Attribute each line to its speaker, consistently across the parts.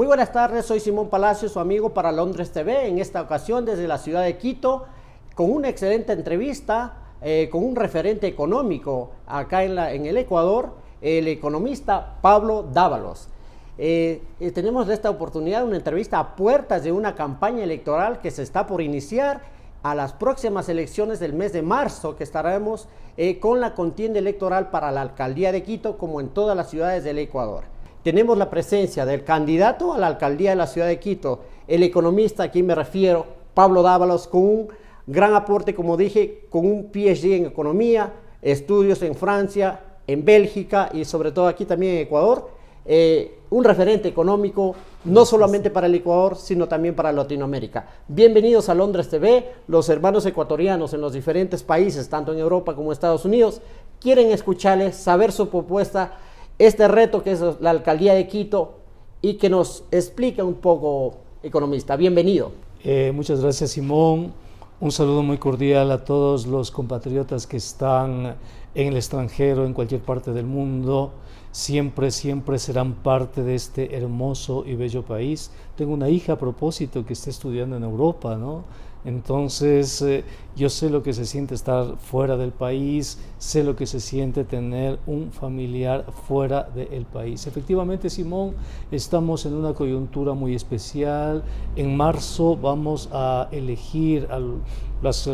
Speaker 1: Muy buenas tardes, soy Simón Palacios, su amigo para Londres TV, en esta ocasión desde la ciudad de Quito, con una excelente entrevista con un referente económico acá en el Ecuador, el economista Pablo Dávalos. Tenemos esta oportunidad, una entrevista a puertas de una campaña electoral que se está por iniciar a las próximas elecciones del mes de marzo, que estaremos con la contienda electoral para la alcaldía de Quito, como en todas las ciudades del Ecuador. Tenemos la presencia del candidato a la alcaldía de la ciudad de Quito, el economista a quien me refiero, Pablo Dávalos, con un gran aporte, como dije, con un PhD en economía, estudios en Francia, en Bélgica y sobre todo aquí también en Ecuador. Un referente económico, no solamente para el Ecuador, sino también para Latinoamérica. Bienvenidos a Londres TV. Los hermanos ecuatorianos en los diferentes países, tanto en Europa como en Estados Unidos, quieren escucharles, saber su propuesta, este reto que es la alcaldía de Quito, y que nos explique un poco, economista. Bienvenido.
Speaker 2: Muchas gracias, Simón. Un saludo muy cordial a todos los compatriotas que están en el extranjero, en cualquier parte del mundo. Siempre serán parte de este hermoso y bello país. Tengo una hija a propósito que está estudiando en Europa, ¿no? Entonces, yo sé lo que se siente estar fuera del país, sé lo que se siente tener un familiar fuera del país. Efectivamente, Simón, estamos en una coyuntura muy especial. En marzo vamos a elegir a las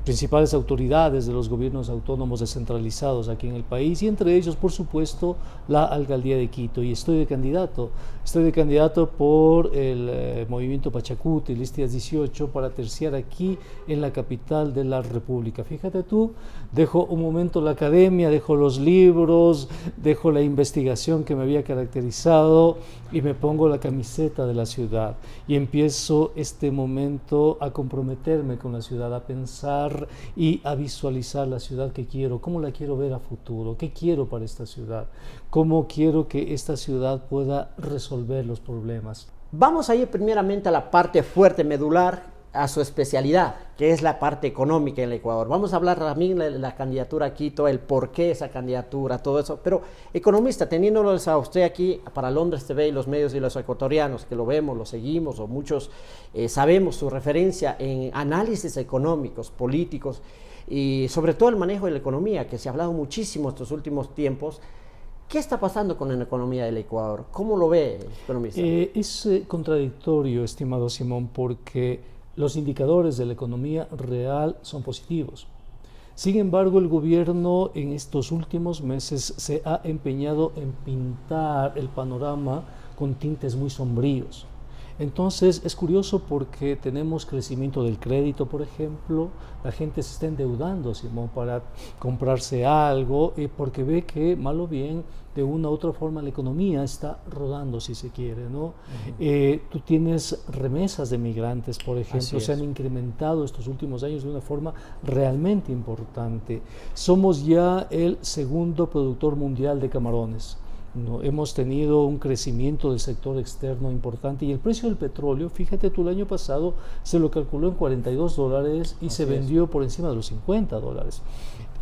Speaker 2: principales autoridades de los gobiernos autónomos descentralizados aquí en el país, y entre ellos, por supuesto, la alcaldía de Quito. Y estoy de candidato por el movimiento Pachacuti, listas 18, para terciar aquí en la capital de la República. Fíjate tú, dejo un momento la academia, dejo los libros, dejo la investigación que me había caracterizado y me pongo la camiseta de la ciudad y empiezo este momento a comprometerme con la ciudad, a pensar y a visualizar la ciudad que quiero, cómo la quiero ver a futuro, qué quiero para esta ciudad, cómo quiero que esta ciudad pueda resolver los problemas.
Speaker 1: Vamos a ir primeramente a la parte fuerte, medular, a su especialidad, que es la parte económica en el Ecuador. Vamos a hablar también de la candidatura a Quito, el por qué esa candidatura, todo eso. Pero, economista, teniéndolos a usted aquí para Londres TV y los medios y los ecuatorianos, que lo vemos, lo seguimos, o muchos sabemos su referencia en análisis económicos, políticos, y sobre todo el manejo de la economía, que se ha hablado muchísimo estos últimos tiempos. ¿Qué está pasando con la economía del Ecuador? ¿Cómo lo ve, economista?
Speaker 2: Es contradictorio, estimado Simón, porque los indicadores de la economía real son positivos. Sin embargo, el gobierno en estos últimos meses se ha empeñado en pintar el panorama con tintes muy sombríos. Entonces es curioso porque tenemos crecimiento del crédito, por ejemplo, la gente se está endeudando, Simón, para comprarse algo, porque ve que, mal o bien, de una u otra forma la economía está rodando, si se quiere, ¿no? Tú tienes remesas de migrantes, por ejemplo, se han incrementado estos últimos años de una forma realmente importante. Somos ya el segundo productor mundial de camarones. No, hemos tenido un crecimiento del sector externo importante, y el precio del petróleo, fíjate tú, el año pasado se lo calculó en $42 y se vendió por encima de los $50.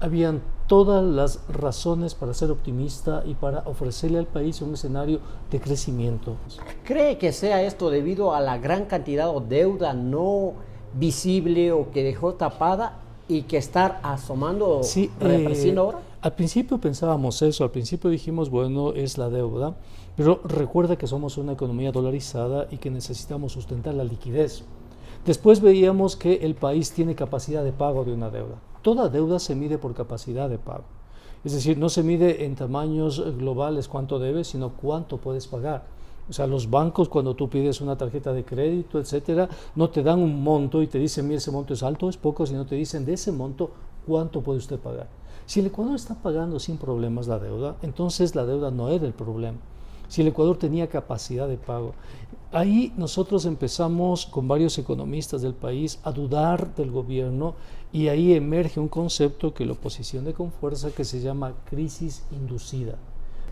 Speaker 2: Habían todas las razones para ser optimista y para ofrecerle al país un escenario de crecimiento.
Speaker 1: ¿Cree que sea esto debido a la gran cantidad de deuda no visible o que dejó tapada y que está asomando, reapareciendo ahora?
Speaker 2: Al principio pensábamos eso, al principio dijimos, bueno, es la deuda, pero recuerda que somos una economía dolarizada y que necesitamos sustentar la liquidez. Después veíamos que el país tiene capacidad de pago de una deuda. Toda deuda se mide por capacidad de pago. Es decir, no se mide en tamaños globales cuánto debes, sino cuánto puedes pagar. O sea, los bancos, cuando tú pides una tarjeta de crédito, etcétera, no te dan un monto y te dicen, mira, ese monto es alto o es poco, sino te dicen, de ese monto, ¿cuánto puede usted pagar? Si el Ecuador está pagando sin problemas la deuda, entonces la deuda no era el problema. Si el Ecuador tenía capacidad de pago. Ahí nosotros empezamos con varios economistas del país a dudar del gobierno, y ahí emerge un concepto que la oposición de con fuerza, que se llama crisis inducida.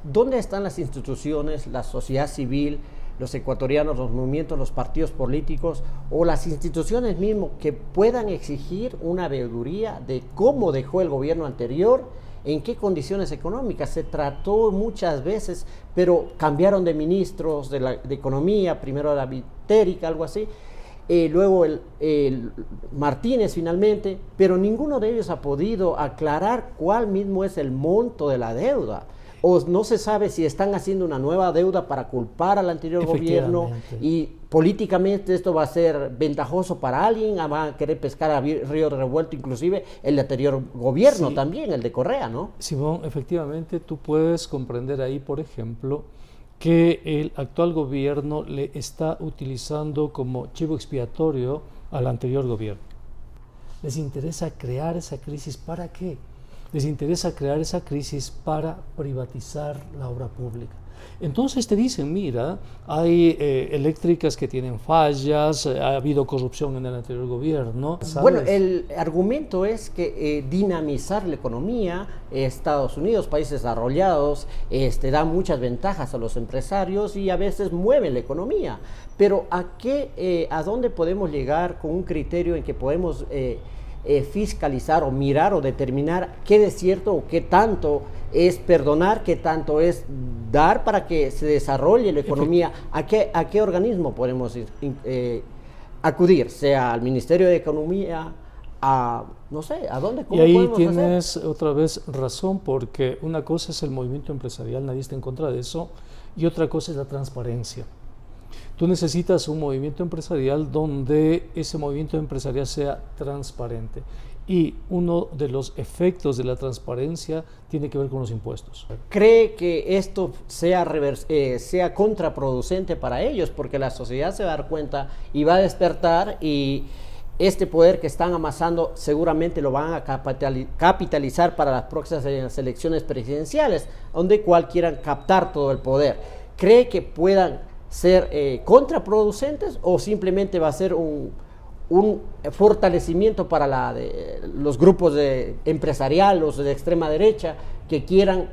Speaker 1: ¿Dónde están las instituciones, la sociedad civil, los ecuatorianos, los movimientos, los partidos políticos o las instituciones mismas que puedan exigir una veeduría de cómo dejó el gobierno anterior en qué condiciones económicas. Se trató muchas veces, pero cambiaron de ministros de Economía, primero era Vitérica, algo así, luego el Martínez finalmente, pero ninguno de ellos ha podido aclarar cuál mismo es el monto de la deuda. O no se sabe si están haciendo una nueva deuda para culpar al anterior gobierno y políticamente esto va a ser ventajoso para alguien, van a querer pescar a río revuelto, inclusive el anterior gobierno también, el de Correa, ¿no?
Speaker 2: Simón, efectivamente tú puedes comprender ahí, por ejemplo, que el actual gobierno le está utilizando como chivo expiatorio al anterior gobierno. Les interesa crear esa crisis, ¿para qué? Les interesa crear esa crisis para privatizar la obra pública. Entonces te dicen, mira, hay eléctricas que tienen fallas, ha habido corrupción en el anterior gobierno. ¿Sabes?
Speaker 1: Bueno, el argumento es que dinamizar la economía, Estados Unidos, países desarrollados, da muchas ventajas a los empresarios y a veces mueven la economía. Pero ¿a dónde podemos llegar con un criterio en que podemos fiscalizar o mirar o determinar qué de cierto o qué tanto es perdonar, qué tanto es dar para que se desarrolle la economía? ¿A qué organismo podemos acudir? Sea al Ministerio de Economía, no sé, ¿a dónde?
Speaker 2: ¿Cómo y ahí tienes otra vez razón, porque una cosa es el movimiento empresarial, nadie está en contra de eso, y otra cosa es la transparencia. Tú necesitas un movimiento empresarial donde ese movimiento empresarial sea transparente. Y uno de los efectos de la transparencia tiene que ver con los impuestos.
Speaker 1: ¿Cree que esto sea contraproducente para ellos? Porque la sociedad se va a dar cuenta y va a despertar, y este poder que están amasando seguramente lo van a capitalizar para las próximas elecciones presidenciales, donde quieran captar todo el poder. ¿Cree que puedan ser contraproducentes o simplemente va a ser un fortalecimiento para los grupos empresariales de extrema derecha que quieran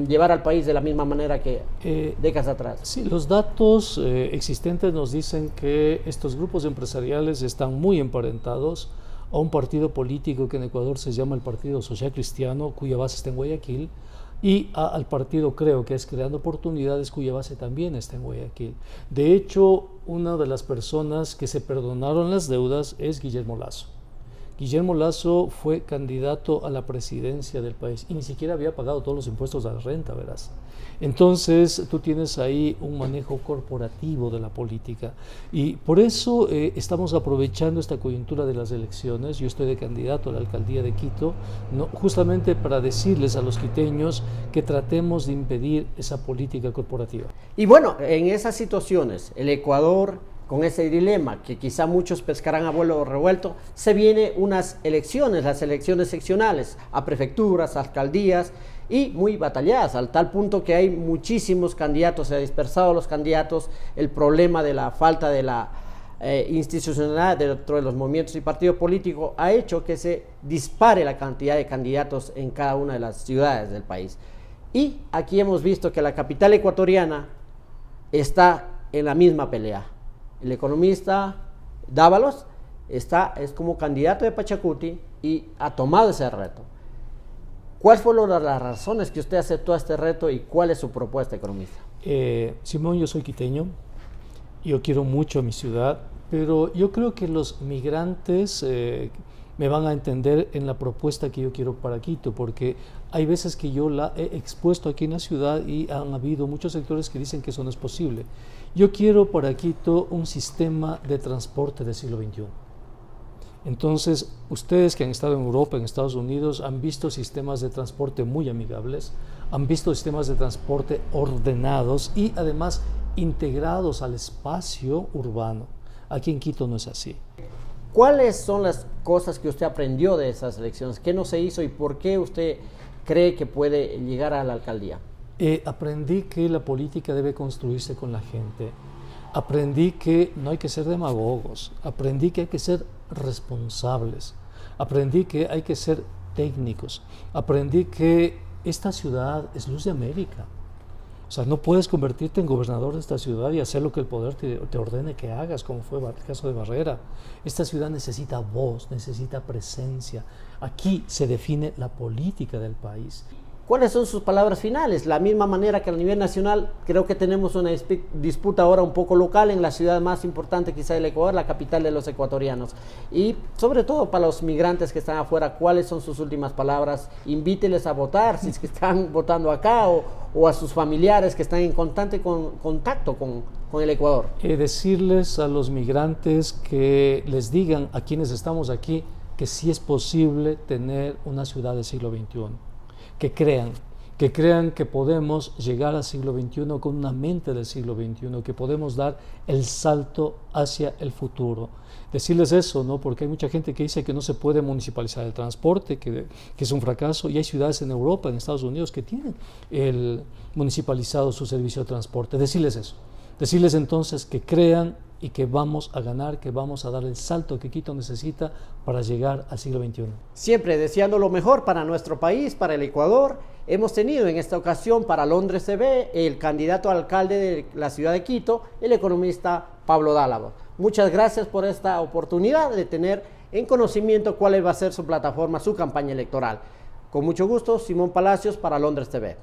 Speaker 1: llevar al país de la misma manera que décadas atrás?
Speaker 2: Sí, los datos existentes nos dicen que estos grupos empresariales están muy emparentados a un partido político que en Ecuador se llama el Partido Social Cristiano, cuya base está en Guayaquil, y al partido, creo que es Creando Oportunidades, cuya base también está en Guayaquil. De hecho, una de las personas que se perdonaron las deudas es Guillermo Lasso. Guillermo Lasso fue candidato a la presidencia del país y ni siquiera había pagado todos los impuestos de la renta, verás. Entonces tú tienes ahí un manejo corporativo de la política, y por eso estamos aprovechando esta coyuntura de las elecciones. Yo estoy de candidato a la alcaldía de Quito, ¿no? Justamente para decirles a los quiteños que tratemos de impedir esa política corporativa.
Speaker 1: Y bueno, en esas situaciones, el Ecuador, con ese dilema que quizá muchos pescarán a vuelo revuelto, se vienen unas elecciones, las elecciones seccionales, a prefecturas, a alcaldías, y muy batalladas, al tal punto que hay muchísimos candidatos, se han dispersado los candidatos. El problema de la falta de la institucionalidad dentro de los movimientos y partidos políticos ha hecho que se dispare la cantidad de candidatos en cada una de las ciudades del país. Y aquí hemos visto que la capital ecuatoriana está en la misma pelea. El economista Dávalos es como candidato de Pachacuti y ha tomado ese reto. ¿Cuáles fueron las razones que usted aceptó este reto y cuál es su propuesta, economista?
Speaker 2: Simón, yo soy quiteño, yo quiero mucho a mi ciudad, pero yo creo que los migrantes me van a entender en la propuesta que yo quiero para Quito, porque hay veces que yo la he expuesto aquí en la ciudad y han habido muchos sectores que dicen que eso no es posible. Yo quiero para Quito un sistema de transporte del siglo XXI. Entonces, ustedes que han estado en Europa, en Estados Unidos, han visto sistemas de transporte muy amigables, han visto sistemas de transporte ordenados y además integrados al espacio urbano. Aquí en Quito no es así.
Speaker 1: ¿Cuáles son las cosas que usted aprendió de esas elecciones? ¿Qué no se hizo y por qué usted cree que puede llegar a la alcaldía?
Speaker 2: Aprendí que la política debe construirse con la gente. Aprendí que no hay que ser demagogos. Aprendí que hay que ser responsables. Aprendí que hay que ser técnicos. Aprendí que esta ciudad es luz de América. O sea, no puedes convertirte en gobernador de esta ciudad y hacer lo que el poder te ordene que hagas, como fue el caso de Barrera. Esta ciudad necesita voz, necesita presencia. Aquí se define la política del país.
Speaker 1: ¿Cuáles son sus palabras finales? La misma manera que a nivel nacional, creo que tenemos una disputa ahora un poco local en la ciudad más importante quizá del Ecuador, la capital de los ecuatorianos. Y sobre todo para los migrantes que están afuera, ¿cuáles son sus últimas palabras? Invíteles a votar, si es que están votando acá, o a sus familiares que están en constante contacto con el Ecuador.
Speaker 2: Decirles a los migrantes que les digan a quienes estamos aquí que sí es posible tener una ciudad del siglo XXI. Que crean que podemos llegar al siglo XXI con una mente del siglo XXI, que podemos dar el salto hacia el futuro. Decirles eso, ¿no? Porque hay mucha gente que dice que no se puede municipalizar el transporte, que es un fracaso, y hay ciudades en Europa, en Estados Unidos, que tienen municipalizado su servicio de transporte. Decirles eso. Decirles entonces que crean y que vamos a ganar, que vamos a dar el salto que Quito necesita para llegar al siglo XXI.
Speaker 1: Siempre deseando lo mejor para nuestro país, para el Ecuador. Hemos tenido en esta ocasión para Londres TV el candidato a alcalde de la ciudad de Quito, el economista Pablo Dálabo. Muchas gracias por esta oportunidad de tener en conocimiento cuál va a ser su plataforma, su campaña electoral. Con mucho gusto, Simón Palacios para Londres TV.